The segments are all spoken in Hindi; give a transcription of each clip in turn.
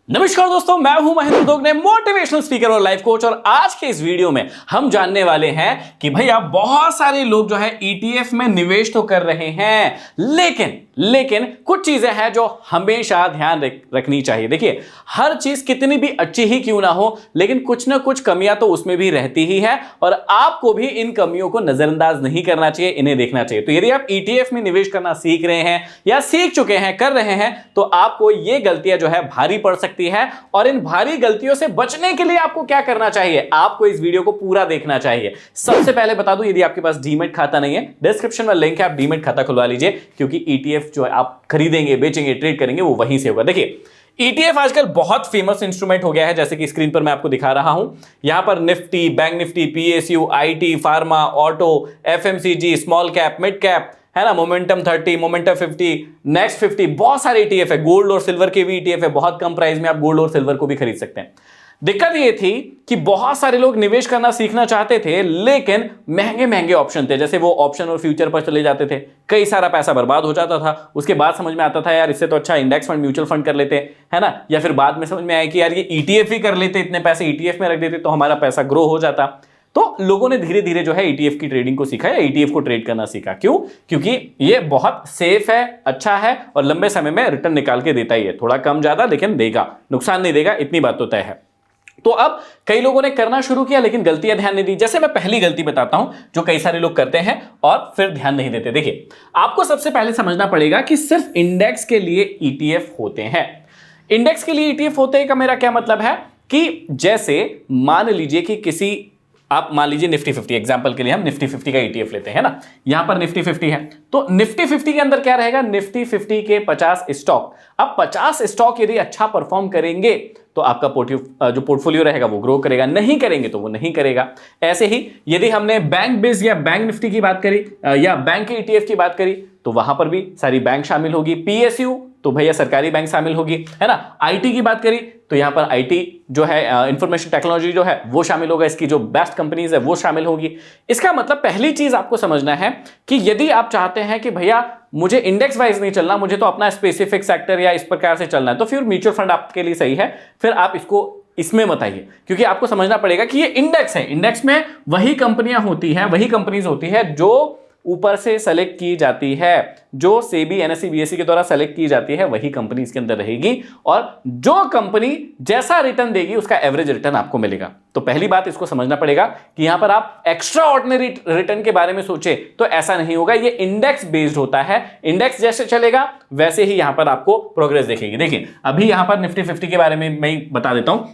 नमस्कार दोस्तों, मैं हूं महेंद्र दोगने, मोटिवेशनल स्पीकर और लाइफ कोच। और आज के इस वीडियो में हम जानने वाले हैं कि भैया बहुत सारे लोग जो है ईटीएफ में निवेश तो कर रहे हैं, लेकिन कुछ चीजें हैं जो हमेशा ध्यान रखनी चाहिए। देखिए, हर चीज कितनी भी अच्छी ही क्यों ना हो, लेकिन कुछ ना कुछ कमियां तो उसमें भी रहती ही है और आपको भी इन कमियों को नजरअंदाज नहीं करना चाहिए, इन्हें देखना चाहिए। तो यदि आप ईटीएफ में निवेश करना सीख रहे हैं या सीख चुके हैं, कर रहे हैं, तो आपको ये गलतियां जो है भारी पड़ सकती है। और इन भारी गलतियों से बचने के लिए आपको क्या करना चाहिए, आपको इस वीडियो को पूरा देखना चाहिए। सबसे पहले बता दूं, यदि आपके पास डीमैट खाता नहीं है, डिस्क्रिप्शन में लिंक है, आप डीमैट खाता खुलवा लीजिए, क्योंकि ईटीएफ जो आप खरीदेंगे, बेचेंगे, ट्रेड करेंगे, वो वहीं से होगा। देखिए, ईटीएफ आजकल बहुत फेमस इंस्ट्रूमेंट हो गया है, जैसे कि स्क्रीन पर मैं आपको दिखा रहा हूं। यहां पर Nifty, bank Nifty, PSU, IT, pharma, auto, FMCG, small cap, mid cap, है ना, मोमेंटम 30, मोमेंटम 50, नेक्स्ट 50, बहुत सारे ईटीएफ है। गोल्ड और सिल्वर के भी ईटीएफ है, बहुत कम प्राइस में आप गोल्ड और सिल्वर को भी खरीद सकते हैं। दिक्कत ये थी कि बहुत सारे लोग निवेश करना सीखना चाहते थे, लेकिन महंगे महंगे ऑप्शन थे, जैसे वो ऑप्शन और फ्यूचर पर चले जाते थे, कई सारा पैसा बर्बाद हो जाता था। उसके बाद समझ में आता था यार, इससे तो अच्छा इंडेक्स फंड, म्यूचुअल फंड कर लेते, है ना, या फिर बाद में समझ में आया कि यार ये ईटीएफ ही कर लेते, इतने पैसे ईटीएफ में रख देते तो हमारा पैसा ग्रो हो जाता। तो लोगों ने धीरे धीरे जो है ईटीएफ की ट्रेडिंग को सीखा या ईटीएफ को ट्रेड करना सीखा। क्यों? क्योंकि ये बहुत सेफ है, अच्छा है और लंबे समय में रिटर्न निकाल के देता ही है, थोड़ा कम ज्यादा लेकिन देगा, नुकसान नहीं देगा, इतनी बात तो तय है। तो अब कई लोगों ने करना शुरू किया, लेकिन गलतियां ध्यान नहीं दी। जैसे मैं पहली गलती बताता हूं जो कई सारे लोग करते हैं और फिर ध्यान नहीं देते। देखिए, आपको सबसे पहले समझना पड़ेगा कि सिर्फ इंडेक्स के लिए ईटीएफ होते हैं। इंडेक्स के लिए ईटीएफ होते हैं का मेरा क्या मतलब है कि जैसे मान लीजिए कि किसी, आप मान लीजिए निफ्टी 50, एग्जांपल के लिए हम निफ्टी 50 का ईटीएफ लेते हैं ना, यहां पर निफ्टी 50 है, तो निफ्टी 50 के अंदर क्या रहेगा, निफ्टी 50 के 50 स्टॉक। अब 50 स्टॉक यदि अच्छा परफॉर्म करेंगे तो आपका जो पोर्टफोलियो रहेगा वो ग्रो करेगा, नहीं करेंगे तो वो नहीं करेगा। ऐसे ही यदि हमने बैंक बेस या बैंक निफ्टी की बात करी या बैंक के ईटीएफ की बात करी, तो वहां पर भी सारी बैंक शामिल होगी। पीएसयू तो भैया सरकारी बैंक शामिल होगी, है ना। आईटी की बात करी तो यहां पर आईटी जो है, इंफॉर्मेशन टेक्नोलॉजी जो है वो शामिल होगा, इसकी जो बेस्ट कंपनीज है वो शामिल होगी। इसका मतलब पहली चीज आपको समझना है कि यदि आप चाहते हैं कि भैया मुझे इंडेक्स वाइज नहीं चलना, मुझे तो अपना स्पेसिफिक सेक्टर या इस प्रकार से चलना है, तो फिर म्यूचुअल फंड आपके लिए सही है। फिर आप इसको इसमें मत आइए, क्योंकि आपको समझना पड़ेगा कि ये इंडेक्स है, इंडेक्स में वही कंपनियां होती हैं, वही कंपनीज होती है जो ऊपर से सेलेक्ट की जाती है, जो सेबी, एनएसई, बीएसई के द्वारा सेलेक्ट की जाती है, वही कंपनी इसके अंदर रहेगी और जो कंपनी जैसा रिटर्न देगी उसका एवरेज रिटर्न आपको मिलेगा। तो पहली बात इसको समझना पड़ेगा कि यहां पर आप एक्स्ट्रा ऑर्डिनरी रिटर्न के बारे में सोचे तो ऐसा नहीं होगा, ये इंडेक्स बेस्ड होता है। इंडेक्स जैसे चलेगा वैसे ही यहां पर आपको प्रोग्रेस देखेगी। देखिए, अभी यहां पर निफ्टी 50 के बारे में मैं बता देता हूं।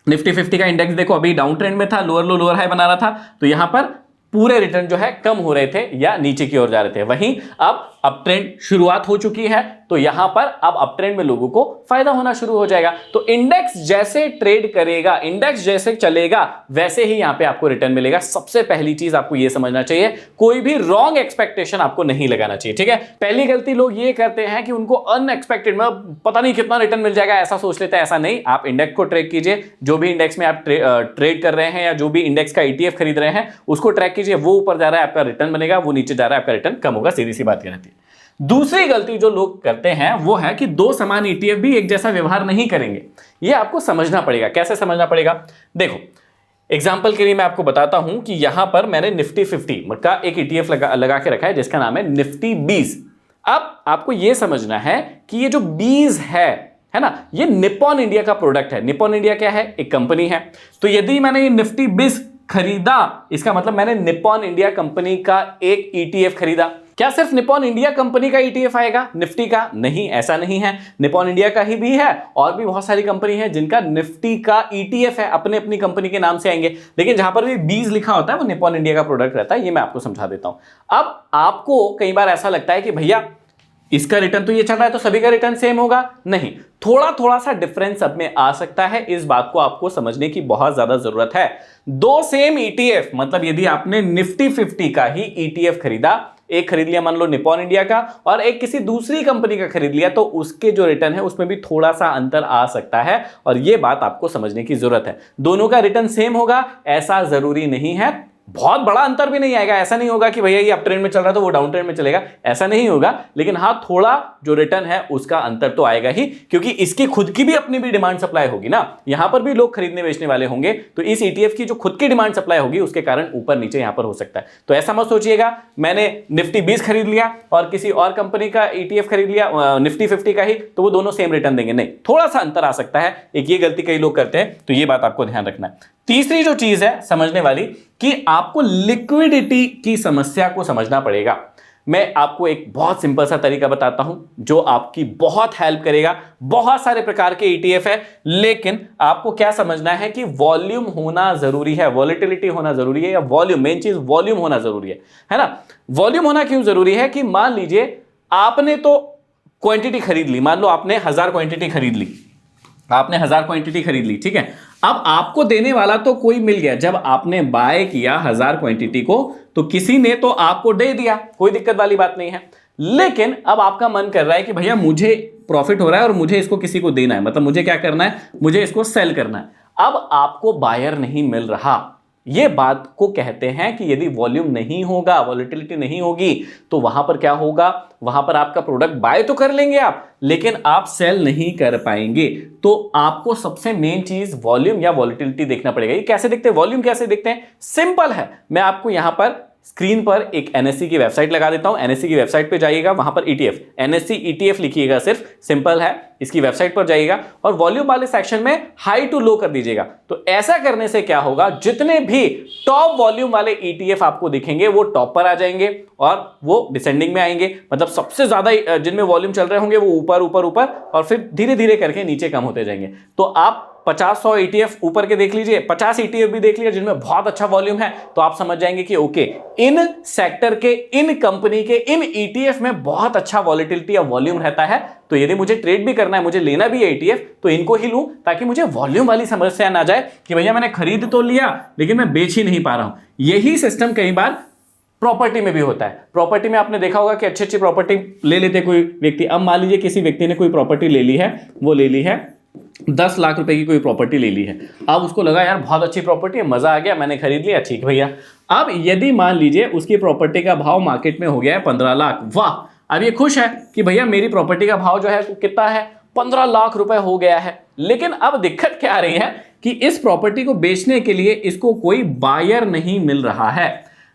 निफ्टी 50 का इंडेक्स देखो, अभी डाउन ट्रेंड में था, लोअर लो लोअर हाई बना रहा था, तो यहां पर पूरे रिटर्न जो है कम हो रहे थे या नीचे की ओर जा रहे थे। वहीं अब अप ट्रेंड शुरुआत हो चुकी है, तो यहां पर अब अप ट्रेंड में लोगों को फायदा होना शुरू हो जाएगा। तो इंडेक्स जैसे ट्रेड करेगा, इंडेक्स जैसे चलेगा, वैसे ही यहां पे आपको रिटर्न मिलेगा। सबसे पहली चीज आपको यह समझना चाहिए, कोई भी रॉन्ग एक्सपेक्टेशन आपको नहीं लगाना चाहिए, ठीक है। पहली गलती लोग ये करते हैं कि उनको अनएक्सपेक्टेड में पता नहीं कितना रिटर्न मिल जाएगा ऐसा सोच लेते हैं। ऐसा नहीं, आप इंडेक्स को ट्रैक कीजिए, जो भी इंडेक्स में आप ट्रेड कर रहे हैं या जो भी इंडेक्स का ईटीएफ खरीद रहे हैं उसको ट्रैक कीजिए, वो ऊपर जा रहा है आपका रिटर्न बनेगा, वो नीचे जा रहा है आपका रिटर्न कम होगा, सीधी सी बात कहती है। दूसरी गलती जो लोग करते हैं वो है कि दो समान ईटीएफ भी एक जैसा व्यवहार नहीं करेंगे। ये आपको समझना पड़ेगा। कैसे समझना पड़ेगा? देखो, एग्जांपल के लिए मैं आपको बताता हूं कि यहां पर मैंने निफ्टी 50 का एक ईटीएफ लगा के रखा है जिसका नाम है निफ्टी 20। अब आपको यह समझना है कि ये जो 20 है ना, ये निप्पॉन इंडिया का प्रोडक्ट है। निप्पॉन इंडिया क्या है? एक कंपनी है। तो यदि मैंने ये निफ्टी 20 खरीदा, इसका मतलब मैंने निप्पॉन इंडिया कंपनी का एक ईटीएफ खरीदा। क्या सिर्फ निप्पॉन इंडिया कंपनी का ईटीएफ आएगा निफ्टी का? नहीं, ऐसा नहीं है। निप्पॉन इंडिया का ही भी है और भी बहुत सारी कंपनी है जिनका निफ्टी का ईटीएफ है, अपने अपनी कंपनी के नाम से आएंगे, लेकिन जहां पर भी 20 लिखा होता है वो निप्पॉन इंडिया का प्रोडक्ट रहता है। ये मैं आपको समझा देता हूं। अब आपको कई बार ऐसा लगता है कि भैया इसका रिटर्न तो ये चल रहा है तो सभी का रिटर्न सेम होगा। नहीं, थोड़ा थोड़ा सा डिफरेंस सब में आ सकता है। इस बात को आपको समझने की बहुत ज्यादा जरूरत है। दो सेम ईटीएफ, मतलब यदि आपने निफ्टी 50 का ही ईटीएफ खरीदा, एक खरीद लिया मान लो निप्पॉन इंडिया का और एक किसी दूसरी कंपनी का खरीद लिया, तो उसके जो रिटर्न है उसमें भी थोड़ा सा अंतर आ सकता है और यह बात आपको समझने की जरूरत है। दोनों का रिटर्न सेम होगा ऐसा जरूरी नहीं है। बहुत बड़ा अंतर भी नहीं आएगा, ऐसा नहीं होगा कि भैया ये अप ट्रेंड में चल रहा है तो वो डाउन ट्रेंड में चलेगा, ऐसा नहीं होगा। लेकिन हाँ, थोड़ा जो रिटर्न है उसका अंतर तो आएगा ही, क्योंकि इसकी खुद की भी अपनी भी डिमांड सप्लाई होगी ना, यहां पर भी लोग खरीदने बेचने वाले होंगे, तो इस ETF की जो खुद की डिमांड सप्लाई होगी उसके कारण ऊपर नीचे यहां पर हो सकता है। तो ऐसा मत सोचिएगा मैंने निफ्टी 20 खरीद लिया और किसी और कंपनी का ETF खरीद लिया निफ्टी 50 का ही, तो वो दोनों सेम रिटर्न देंगे, नहीं, थोड़ा सा अंतर आ सकता है। एक ये गलती कई लोग करते हैं, तो ये बात आपको ध्यान रखना है। तीसरी जो चीज है समझने वाली कि आपको लिक्विडिटी की समस्या को समझना पड़ेगा। मैं आपको एक बहुत सिंपल सा तरीका बताता हूं जो आपकी बहुत हेल्प करेगा। बहुत सारे प्रकार के ETF है, लेकिन आपको क्या समझना है कि वॉल्यूम होना जरूरी है, वॉलेटिलिटी होना जरूरी है, या वॉल्यूम, मेन चीज वॉल्यूम होना जरूरी है ना। वॉल्यूम होना क्यों जरूरी है कि मान लीजिए आपने तो क्वांटिटी खरीद ली, मान लो आपने 1000 क्वांटिटी खरीद ली, आपने 1000 क्वांटिटी खरीद ली, ठीक है। अब आपको देने वाला तो कोई मिल गया, जब आपने बाय किया 1000 क्वांटिटी को तो किसी ने तो आपको दे दिया, कोई दिक्कत वाली बात नहीं है। लेकिन अब आपका मन कर रहा है कि भैया मुझे प्रॉफिट हो रहा है और मुझे इसको किसी को देना है, मतलब मुझे क्या करना है, मुझे इसको सेल करना है। अब आपको बायर नहीं मिल रहा, ये बात को कहते हैं कि यदि वॉल्यूम नहीं होगा, वॉलेटिलिटी नहीं होगी, तो वहां पर क्या होगा, वहां पर आपका प्रोडक्ट बाय तो कर लेंगे आप, लेकिन आप सेल नहीं कर पाएंगे। तो आपको सबसे मेन चीज वॉल्यूम या वॉलेटिलिटी देखना पड़ेगा। ये कैसे देखते हैं, वॉल्यूम कैसे देखते हैं, सिंपल है। मैं आपको यहां पर स्क्रीन पर एक NSE की वेबसाइट लगा देता हूं। NSE की वेबसाइट पे जाइएगा, वहां पर ETF, NSE ETF लिखिएगा, सिर्फ सिंपल है। इसकी वेबसाइट पर जाइएगा और वॉल्यूम वाले सेक्शन में हाई टू लो कर दीजिएगा। तो ऐसा करने से क्या होगा, जितने भी टॉप वॉल्यूम वाले ETF आपको दिखेंगे वो टॉप पर आ जाएंगे और वो डिसेंडिंग में आएंगे, मतलब सबसे ज्यादा जिनमें वॉल्यूम चल रहे होंगे वो ऊपर ऊपर ऊपर, और फिर धीरे धीरे करके नीचे कम होते जाएंगे। तो आप 50-100 ETF ऊपर के देख लीजिए, 50 ETF भी देख लीजिए जिनमें बहुत अच्छा वॉल्यूम है, तो आप समझ जाएंगे कि ओके, इन सेक्टर के, इन कंपनी के, इन ETF में बहुत अच्छा वॉलेटिलिटी या वॉल्यूम रहता है। तो यदि मुझे ट्रेड भी करना है, मुझे लेना भी है ETF, तो इनको ही लूं, ताकि मुझे वॉल्यूम वाली समस्या ना जाए कि भैया मैंने खरीद तो लिया लेकिन मैं बेच ही नहीं पा रहा हूं। यही सिस्टम कई बार प्रॉपर्टी में भी होता है। प्रॉपर्टी में आपने देखा होगा कि अच्छी अच्छी प्रॉपर्टी ले लेते कोई व्यक्ति। अब मान लीजिए किसी व्यक्ति ने कोई प्रॉपर्टी ले ली है, वो ले ली है 10 लाख रुपए की कोई प्रॉपर्टी ले ली है। अब उसको लगा यार बहुत अच्छी प्रॉपर्टी है, मजा आ गया, मैंने खरीद लिया, ठीक भैया। अब यदि मान लीजिए उसकी प्रॉपर्टी का भाव मार्केट में हो गया है 15 लाख, वाह, अब ये खुश है कि भैया मेरी प्रॉपर्टी का भाव जो है कितना है, 15 लाख रुपए हो गया है। लेकिन अब दिक्कत क्या आ रही है कि इस प्रॉपर्टी को बेचने के लिए इसको कोई बायर नहीं मिल रहा है।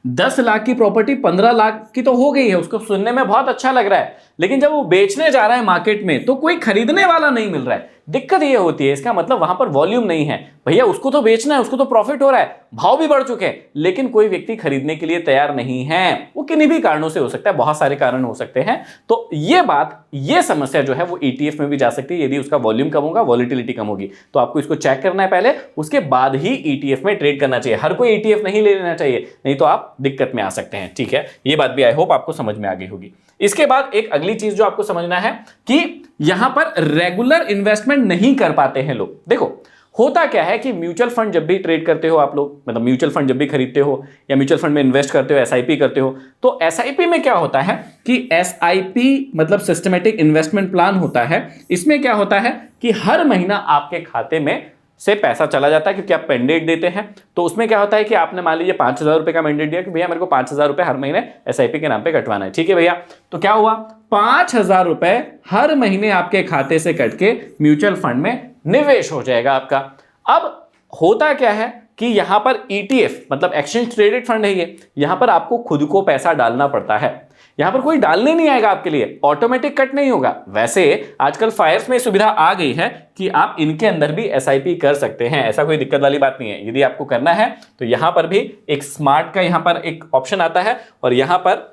10 लाख की प्रॉपर्टी 15 लाख की तो हो गई है, उसको सुनने में बहुत अच्छा लग रहा है, लेकिन जब वो बेचने जा रहा है मार्केट में तो कोई खरीदने वाला नहीं मिल रहा है। दिक्कत ये होती है, इसका मतलब वहां पर वॉल्यूम नहीं है। भैया उसको तो बेचना है, उसको तो प्रॉफिट हो रहा है, भाव भी बढ़ चुके हैं, लेकिन कोई व्यक्ति खरीदने के लिए तैयार नहीं है। वो किन्हीं भी कारणों से हो सकता है, बहुत सारे कारण हो सकते हैं। तो ये बात, ये समस्या जो है वो ETF में भी जा सकती है। यदि उसका वॉल्यूम कम होगा, वॉलेटिलिटी कम होगी, तो आपको इसको चेक करना है पहले, उसके बाद ही ETF में ट्रेड करना चाहिए। हर कोई ETF नहीं ले लेना चाहिए, नहीं तो आप दिक्कत में आ सकते हैं। ठीक है, ये बात भी आई होप आपको समझ में आ गई होगी। इसके बाद एक अगली चीज जो आपको समझना है कि यहां पर रेगुलर इन्वेस्टमेंट नहीं कर पाते हैं लोग। देखो होता क्या है कि म्यूचुअल फंड जब भी ट्रेड करते हो आप लोग, मतलब म्यूचुअल फंड जब भी खरीदते हो या म्यूचुअल फंड में इन्वेस्ट करते हो, SIP करते हो, तो SIP में क्या होता है कि SIP मतलब सिस्टमेटिक इन्वेस्टमेंट प्लान होता है। इसमें क्या होता है कि हर महीना आपके खाते में से पैसा चला जाता है, क्योंकि आप मैंडेट देते हैं। तो उसमें क्या होता है कि आपने मान लीजिए 5000 रुपए का मैंडेट दिया कि भैया मेरे को 5000 रुपए हर महीने SIP के नाम पे कटवाना है, ठीक है भैया। तो क्या हुआ, 5000 रुपए हर महीने आपके खाते से कट के म्यूचुअल फंड में निवेश हो जाएगा आपका। अब होता क्या है कि यहां पर ETF मतलब एक्सचेंज ट्रेडेड फंड है ये, यहां पर आपको खुद को पैसा डालना पड़ता है। यहां पर कोई डालने नहीं आएगा आपके लिए, ऑटोमेटिक कट नहीं होगा। वैसे आजकल फायर्स में सुविधा आ गई है कि आप इनके अंदर भी SIP कर सकते हैं, ऐसा कोई दिक्कत वाली बात नहीं है। यदि आपको करना है तो यहां पर भी एक स्मार्ट का यहां पर एक ऑप्शन आता है, और यहां पर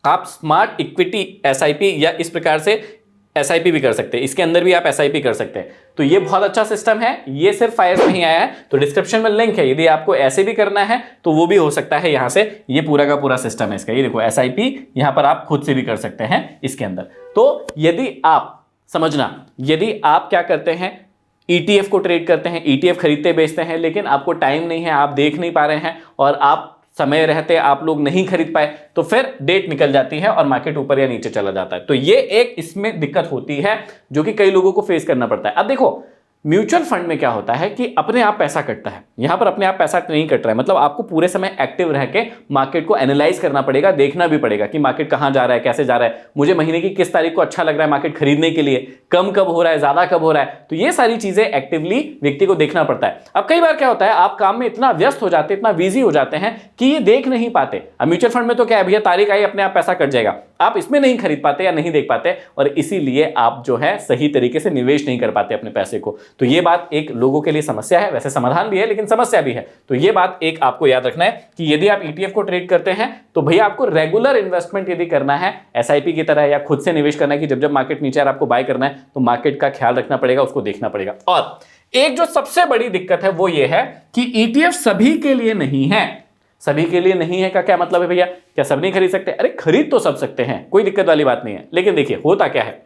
आप स्मार्ट इक्विटी SIP या इस प्रकार से SIP भी कर सकते हैं, इसके अंदर भी आप SIP कर सकते हैं। तो ये बहुत अच्छा सिस्टम है, ये सिर्फ फायर्स में ही आया है, तो डिस्क्रिप्शन में लिंक है, यदि आपको ऐसे भी करना है तो वो भी हो सकता है। यहां से ये पूरा का पूरा सिस्टम है इसका, ये देखो SIP यहां पर आप खुद से भी कर सकते हैं इसके अंदर। तो यदि आप समझना, यदि आप क्या करते हैं, ETF को ट्रेड करते हैं, ETF खरीदते बेचते हैं, लेकिन आपको टाइम नहीं है, आप देख नहीं पा रहे हैं, और आप समय रहते आप लोग नहीं खरीद पाए, तो फिर डेट निकल जाती है और मार्केट ऊपर या नीचे चला जाता है। तो ये एक इसमें दिक्कत होती है जो कि कई लोगों को फेस करना पड़ता है। अब देखो म्यूचुअल फंड में क्या होता है कि अपने आप पैसा कटता है, यहां पर अपने आप पैसा नहीं कट रहा है, मतलब आपको पूरे समय एक्टिव रह के मार्केट को एनालाइज करना पड़ेगा, देखना भी पड़ेगा कि मार्केट कहां जा रहा है, कैसे जा रहा है, मुझे महीने की किस तारीख को अच्छा लग रहा है मार्केट खरीदने के लिए, कम कब हो रहा है, ज्यादा कब हो रहा है, तो ये सारी चीजें एक्टिवली व्यक्ति को देखना पड़ता है। अब कई बार क्या होता है, आप काम में इतना व्यस्त हो जाते हैं, इतना बिजी हो जाते हैं कि ये देख नहीं पाते। अब म्यूचुअल फंड में तो क्या है भैया, तारीख आई अपने आप पैसा कट जाएगा, आप इसमें नहीं खरीद पाते या नहीं देख पाते, और इसीलिए आप जो है सही तरीके से निवेश नहीं कर पाते अपने पैसे को। तो ये बात एक लोगों के लिए समस्या है, वैसे समाधान भी है लेकिन समस्या भी है। तो ये बात एक आपको याद रखना है कि यदि आप ETF को ट्रेड करते हैं तो भैया आपको रेगुलर इन्वेस्टमेंट यदि करना है SIP की तरह, या खुद से निवेश करना है कि जब जब मार्केट नीचे आ रहा है आपको बाय करना है, तो मार्केट का ख्याल रखना पड़ेगा, उसको देखना पड़ेगा। और एक जो सबसे बड़ी दिक्कत है वो ये है कि ETF सभी के लिए नहीं है। सभी के लिए नहीं है का क्या मतलब है भैया, क्या सब नहीं खरीद सकते? अरे खरीद तो सब सकते हैं, कोई दिक्कत वाली बात नहीं है। लेकिन देखिए होता क्या है,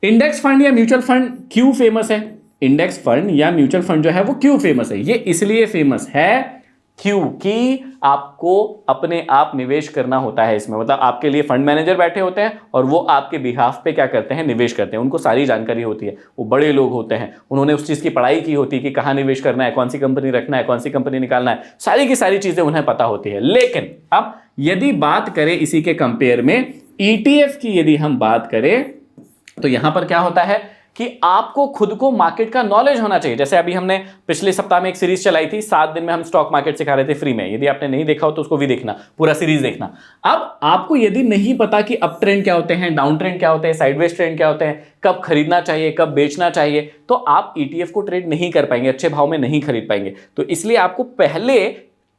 इंडेक्स फंड या म्यूचुअल फंड क्यों फेमस है? इंडेक्स फंड या म्यूचुअल फंड जो है वो क्यों फेमस है? ये इसलिए फेमस है क्योंकि आपको अपने आप निवेश करना होता है इसमें, मतलब आपके लिए फंड मैनेजर बैठे होते हैं और वो आपके बिहाफ पे क्या करते हैं, निवेश करते हैं। उनको सारी जानकारी होती है, वो बड़े लोग होते हैं, उन्होंने उस चीज़ की पढ़ाई की होती है कि कहाँ निवेश करना है, कौन सी कंपनी रखना है, कौन सी कंपनी निकालना है, सारी की सारी चीज़ें उन्हें पता होती है। लेकिन अब यदि बात करें इसी के कंपेयर में ETF की, यदि हम बात करें तो यहां पर क्या होता है कि आपको खुद को मार्केट का नॉलेज होना चाहिए। जैसे अभी हमने पिछले सप्ताह में एक सीरीज चलाई थी, 7 दिन में हम स्टॉक मार्केट सिखा रहे थे फ्री में, यदि आपने नहीं देखा हो तो उसको भी देखना, पूरा सीरीज देखना। अब आपको यदि नहीं पता कि अप ट्रेंड क्या होते हैं, डाउन ट्रेंड क्या होते हैं, साइडवेज ट्रेंड क्या होते हैं, कब खरीदना चाहिए, कब बेचना चाहिए, तो आप ETF को ट्रेड नहीं कर पाएंगे, अच्छे भाव में नहीं खरीद पाएंगे। तो इसलिए आपको पहले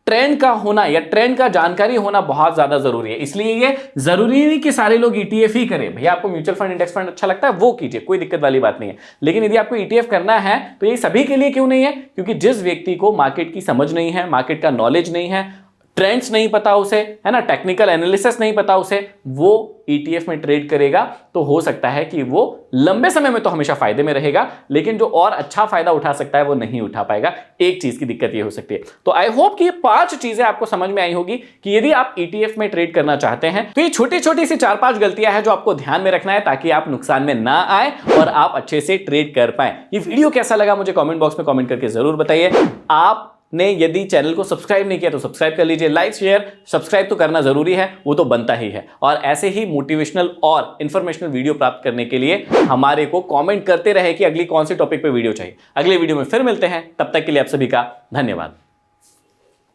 ट्रेंड का होना या ट्रेंड का जानकारी होना बहुत ज्यादा जरूरी है। इसलिए ये जरूरी नहीं कि सारे लोग ETF ही करें। भैया आपको म्यूचुअल फंड, इंडेक्स फंड अच्छा लगता है वो कीजिए, कोई दिक्कत वाली बात नहीं है। लेकिन यदि आपको ETF करना है तो ये सभी के लिए क्यों नहीं है? क्योंकि जिस व्यक्ति को मार्केट की समझ नहीं है, मार्केट का नॉलेज नहीं है, ट्रेंड्स नहीं पता उसे, है ना, टेक्निकल एनालिसिस नहीं पता उसे, वो ETF में ट्रेड करेगा तो हो सकता है कि वो लंबे समय में तो हमेशा फायदे में रहेगा, लेकिन जो और अच्छा फायदा उठा सकता है वो नहीं उठा पाएगा। एक चीज की दिक्कत ये हो सकती है। तो आई होप कि ये 5 चीजें आपको समझ में आई होगी कि यदि आप ETF में ट्रेड करना चाहते हैं तो ये छोटी छोटी सी 4-5 गलतियां हैं जो आपको ध्यान में रखना है ताकि आप नुकसान में ना आए और आप अच्छे से ट्रेड कर पाए। ये वीडियो कैसा लगा मुझे कमेंट बॉक्स में कमेंट करके जरूर बताइए। आप ने यदि चैनल को सब्सक्राइब नहीं किया तो सब्सक्राइब कर लीजिए, लाइक शेयर सब्सक्राइब तो करना जरूरी है, वो तो बनता ही है। और ऐसे ही मोटिवेशनल और इंफॉर्मेशनल वीडियो प्राप्त करने के लिए हमारे को कमेंट करते रहे कि अगली कौन से टॉपिक पे वीडियो चाहिए। अगले वीडियो में फिर मिलते हैं, तब तक के लिए आप सभी का धन्यवाद।